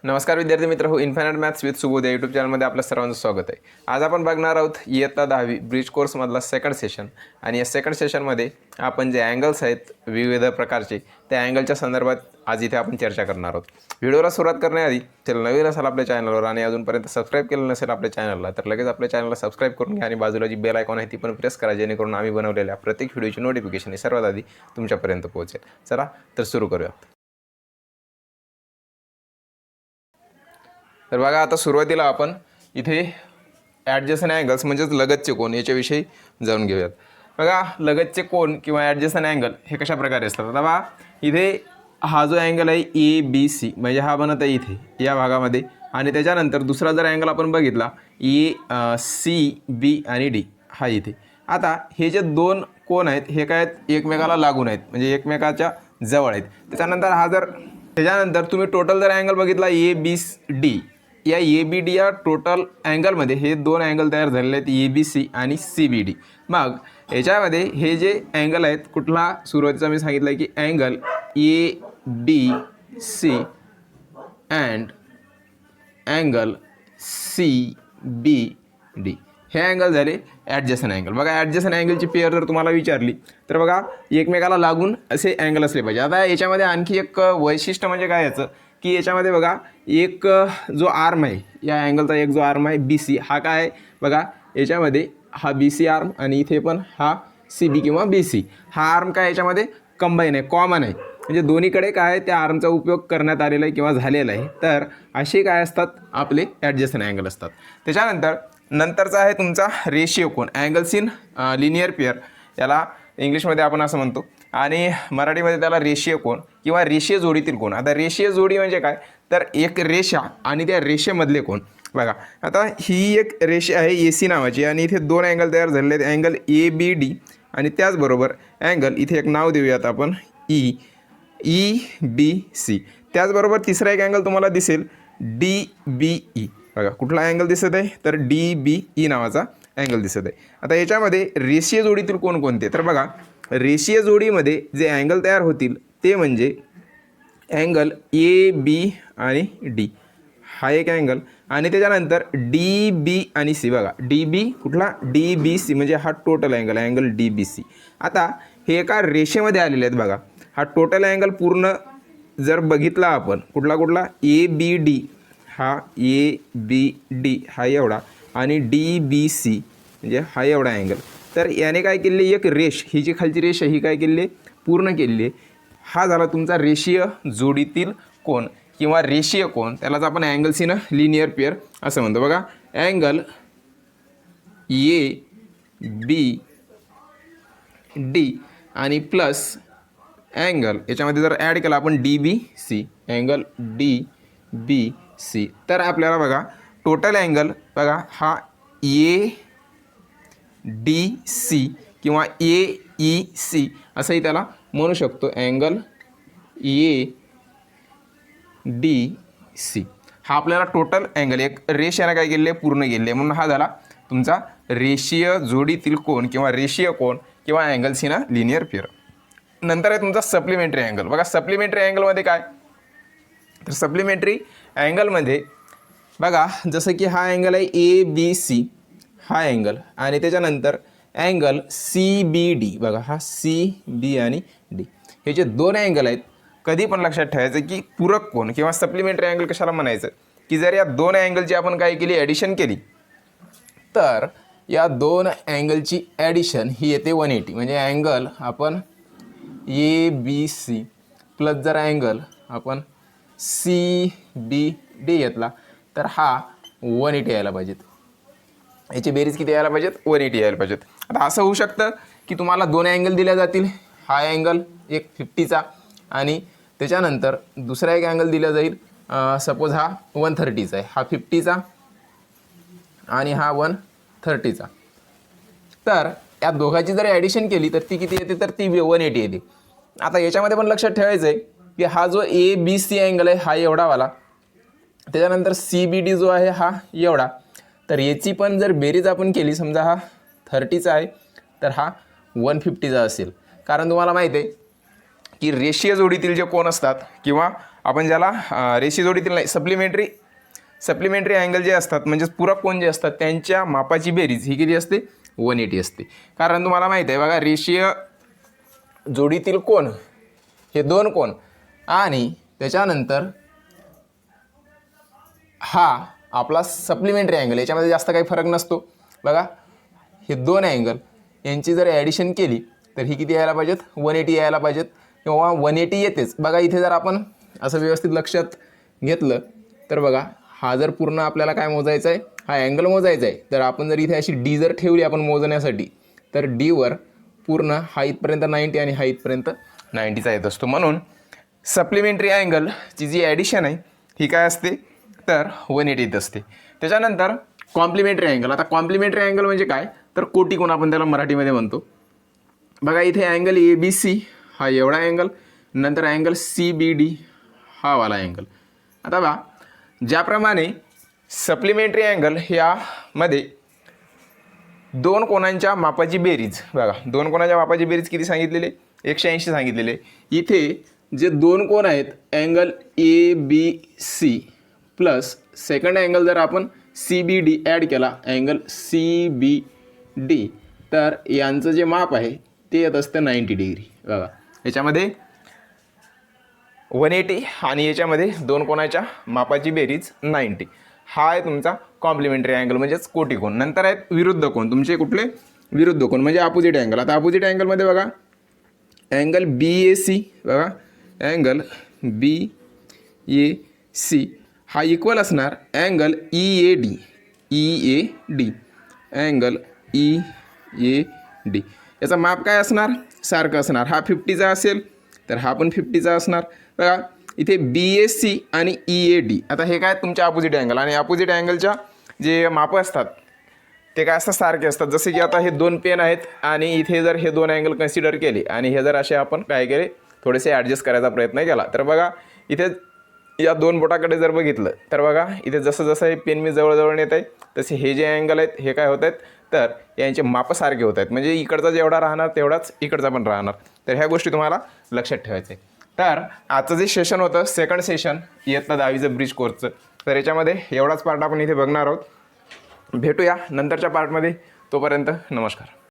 नमस्कार विद्यार्थी मित्र हो इन्फायनाइट मॅथ्स विथ सुबोधे यूट्यूब चॅनलमध्ये आपलं सर्वांचं स्वागत आहे। आज आपण बघणार आहोत इयत्ता 10वी ब्रिज कोर्समधला सेकंड सेशन आणि या सेकंड सेशनमध्ये आपण जे अँगल्स आहेत विविध प्रकारचे त्या अँगलच्या संदर्भात आज इथे आपण चर्चा करणार आहोत। व्हिडिओला सुरुवात करण्याआधी चला नवीन असाल आपल्या चॅनलवर आणि अजूनपर्यंत सबस्क्राइब केलं नसेल आपल्या चॅनलला तर लगेच आपल्या चॅनलला सबस्क्राइब करून घ्या आणि बाजूला जी बेल आयकॉन आहे ती पण प्रेस करा जेणेकरून आम्ही बनवलेल्या प्रत्येक व्हिडिओची नोटिफिकेशन सर्वात आधी तुमच्यापर्यंत पोहोचेल। चला तर सुरू करूयात। तर बघा आता सुरुवातीला आपण इथे ॲडजसंट अँगल्स म्हणजेच लगतचे कोन याच्याविषयी जाणून घेऊयात। बघा लगतचे कोन किंवा ॲडजसंट अँगल हे कशा प्रकारे असतात। आता बघा इथे हा जो अँगल आहे ABC म्हणजे हा बनत आहे इथे या भागामध्ये आणि त्याच्यानंतर दुसरा जर अँगल आपण बघितला ACB आणि D हा इथे। आता हे जे दोन कोन आहेत हे काय आहेत एकमेकाला लागून आहेत म्हणजे एकमेकाच्या जवळ आहेत। त्याच्यानंतर तुम्ही टोटल जर अँगल बघितला ABD या ABD या टोटल अँगलमध्ये हे दोन अँगल तयार झालेले आहेत ABC आणि CBD। मग याच्यामध्ये हे जे अँगल आहेत कुठला सुरुवातीचा मी सांगितलं की angle ABC and angle CBD हे अँगल झाले ॲडजसंट अँगल। बघा ॲडजसंट अँगलची पेअर जर तुम्हाला विचारली तर बघा एकमेकाला लागून असे अँगल असले पाहिजे। आता याच्यामध्ये आणखी एक वैशिष्ट्य म्हणजे काय याचं की याच्यामध्ये बघा एक जो आर्म आहे या अँगलचा एक जो आर्म आहे BC हा काय आहे बघा याच्यामध्ये हा BC आर्म आणि इथे पण हा CB किंवा BC हा आर्म काय याच्यामध्ये कंबाईन आहे कॉमन आहे म्हणजे दोन्हीकडे काय त्या आर्मचा उपयोग करण्यात आलेला आहे किंवा झालेला आहे। तर असे काय असतात आपले ॲडजसंट अँगल असतात। त्याच्यानंतरचा आहे तुमचा ratio cone angles in linear pair याला इंग्लिशमध्ये आपण असं म्हणतो आणि मराठीमध्ये त्याला रेषीय कोन किंवा रेषीय जोडीतील कोन। आता रेषीय जोडी म्हणजे काय तर एक रेषा आणि त्या रेषेमधले कोन। बघा आता ही एक रेषा आहे AC नावाची आणि इथे दोन अँगल तयार झालेले आहेत अँगल ABD आणि त्याचबरोबर अँगल इथे एक नाव देऊयात आपण EBC। त्याचबरोबर तिसरा एक अँगल तुम्हाला दिसेल DBE। बघा कुठला अँगल दिसत आहे तर DBE नावाचा अँगल दिसत आहे। आता याच्यामध्ये रेषीय जोडीतील कोण कोणते तर बघा रेषीय जोडीमध्ये जे अँगल तयार होतील ते म्हणजे अँगल AB आणि D हा एक अँगल आणि त्याच्यानंतर DB आणि C। बघा DB कुठला DBC म्हणजे हा टोटल अँगल अँगल DBC। आता हे एका रेषेमध्ये आलेले आहेत बघा हा टोटल अँगल पूर्ण जर बघितला आपण कुठला ABD हा ABD हा एवढा आणि DBC म्हणजे हा एवढा अँगल। तर याने काय केले एक रेष ही जी खालची रेष आहे ही काय केली पूर्ण केली आहे। हा झाला तुमचा रेषीय जोडीतील कोन किंवा रेषीय कोन त्यालाच आपण अँगल्स इन लिनियर पेअर असं म्हणतो। बघा अँगल ABD आणि प्लस अँगल याच्यामध्ये जर ॲड केला आपण DBC अँगल DBC तर आपल्याला बघा टोटल अँगल बघा हा ADC किंवा AEC असंही त्याला म्हणू शकतो अँगल ADC हा आपल्याला टोटल अँगल एक रेषेने काय केले पूर्ण केले म्हणून हा झाला तुमचा रेषीय जोडीतील कोन किंवा रेषीय कोन किंवा अँगल्स इन लिनियर पेअर। नंतर आहे तुमचा सप्लिमेंटरी अँगल। बघा सप्लिमेंटरी अँगलमध्ये काय तर सप्लिमेंटरी अँगलमध्ये बघा जसं की हा अँगल आहे ABC हा अँगल आणि त्याच्यानंतर अँगल CBD बघा हा CB आणि D हे जे दोन अँगल आहेत कधी पण लक्षात ठेवायचं की पूरक कोन किंवा सप्लिमेंटरी अँगल कशाला म्हणायचं की जर या दोन अँगलची आपण काय केली ॲडिशन केली तर या दोन अँगलची ॲडिशन ही येते 180 म्हणजे अँगल आपण ABC प्लस जर अँगल आपण CBD घेतला तर हा 180 यायला पाहिजेत। याची बेरीज किती यायला पाहिजेत 180 यायला पाहिजेत। आता असं होऊ शकतं की तुम्हाला दोन अँगल दिल्या जातील हा अँगल एक 50चा आणि त्याच्यानंतर दुसरा एक अँगल दिला जाईल सपोज हा 130चा आहे हा 50चा आणि हा 130चा। तर या दोघांची जर ॲडिशन केली तर ती किती येते तर ती 180 येते। आता याच्यामध्ये पण लक्षात ठेवायचं आहे की हा जो ABC अँगल आहे हा एवढावाला त्याच्यानंतर CBD जो आहे हा एवढा तर याची पण जर बेरीज आपण केली समजा हा 30चा आहे तर हा 150चा असेल। कारण तुम्हाला माहिती आहे की रेषीय जोडीतील जे कोन असतात किंवा आपण ज्याला रेषी जोडीतील नाही सप्लिमेंटरी अँगल जे असतात म्हणजेच पूरक कोन जे असतात त्यांच्या मापाची बेरीज ही किती असते 180 असते. कारण तुम्हाला माहीत आहे बघा रेषीय जोडीतील कोन हे 2 कोन आणि त्याच्यानंतर हा आपला सप्लिमेंटरी अँगल याच्यामध्ये जास्त काही फरक नसतो. बघा हे 2 अँगल यांची जर ॲडिशन केली तर ही किती यायला पाहिजेत 180 यायला पाहिजेत किंवा 180 येतेच. बघा इथे जर आपण असं व्यवस्थित लक्षात घेतलं तर बघा हा जर पूर्ण आपल्याला काय मोजायचा आहे हा अँगल मोजायचा आहे तर आपण जर इथे अशी डी जर ठेवली आपण मोजण्यासाठी तर डीवर पूर्ण हा इथपर्यंत 90 आणि हा इथपर्यंत 90चा येत असतो. म्हणून सप्लिमेंटरी अँगलची जी ॲडिशन आहे ही काय असते तर 180 येत असते. त्याच्यानंतर कॉम्प्लिमेंटरी अँगल. आता कॉम्प्लिमेंटरी अँगल म्हणजे काय तर कोटी कोन आपण त्याला मराठीमध्ये म्हणतो. बघा इथे अँगल ABC हा एवढा अँगल नंतर अँगल CBD हा वाला अँगल. आता बघा ज्याप्रमाणे सप्लिमेंटरी अँगल ह्यामध्ये 2 कोनांच्या मापाची बेरीज बघा 2 कोनाच्या मापाची बेरीज किती सांगितलेली 180 सांगितलेले. इथे जे 2 कोन आहेत angle ABC plus second angle जर आपण CBD ॲड केला अँगल CBD तर यांचं जे माप आहे ते येत असतं 90 डिग्री. बघा याच्यामध्ये 180 आणि याच्यामध्ये 2 कोनाच्या मापाची बेरीज 90. हा आहे तुमचा कॉम्प्लिमेंटरी अँगल म्हणजेच कोटी कोन. नंतर आहेत विरुद्ध कोन. तुमचे कुठले विरुद्ध कोन म्हणजे अपोजिट अँगल. आता अपोजिट अँगलमध्ये बघा अँगल BAC बघा अँगल BAC हा इक्वल असणार अँगल EAD अँगल EAD. याचा माप काय असणार सारखं असणार. हा 50चा असेल तर हा पण 50चा असणार. बघा इथे BAC आणि EAD आता हे काय तुमच्या अपोजिट अँगल आणि अपोजिट अँगलच्या जे मापं असतात ते काय असतात सारखे असतात. जसे की आता हे 2 पेन आहेत आणि इथे जर हे 2 अँगल कन्सिडर केले आणि हे जर असे आपण काय केले थोडेसे ॲडजस्ट करायचा प्रयत्न केला तर बघा इथे या 2 बोटाकडे जर बघितलं तर बघा इथे जसं जसं हे पेन मी जवळजवळ नेत आहे तसे हे जे अँगल आहेत हे काय होत आहेत तर यांचे मापं सारखे होत आहेत. म्हणजे इकडचा जेवढा राहणार तेवढाच इकडचा पण राहणार. तर ह्या गोष्टी तुम्हाला लक्षात ठेवायचं आहे. तर आजचं जे सेशन होतं सेकंड सेशन इयत्ता 10वीचं ब्रिज कोर्सचं तर याच्यामध्ये एवढाच पार्ट आपण इथे बघणार आहोत. भेटूया नंतरच्या पार्टमध्ये. तोपर्यंत नमस्कार.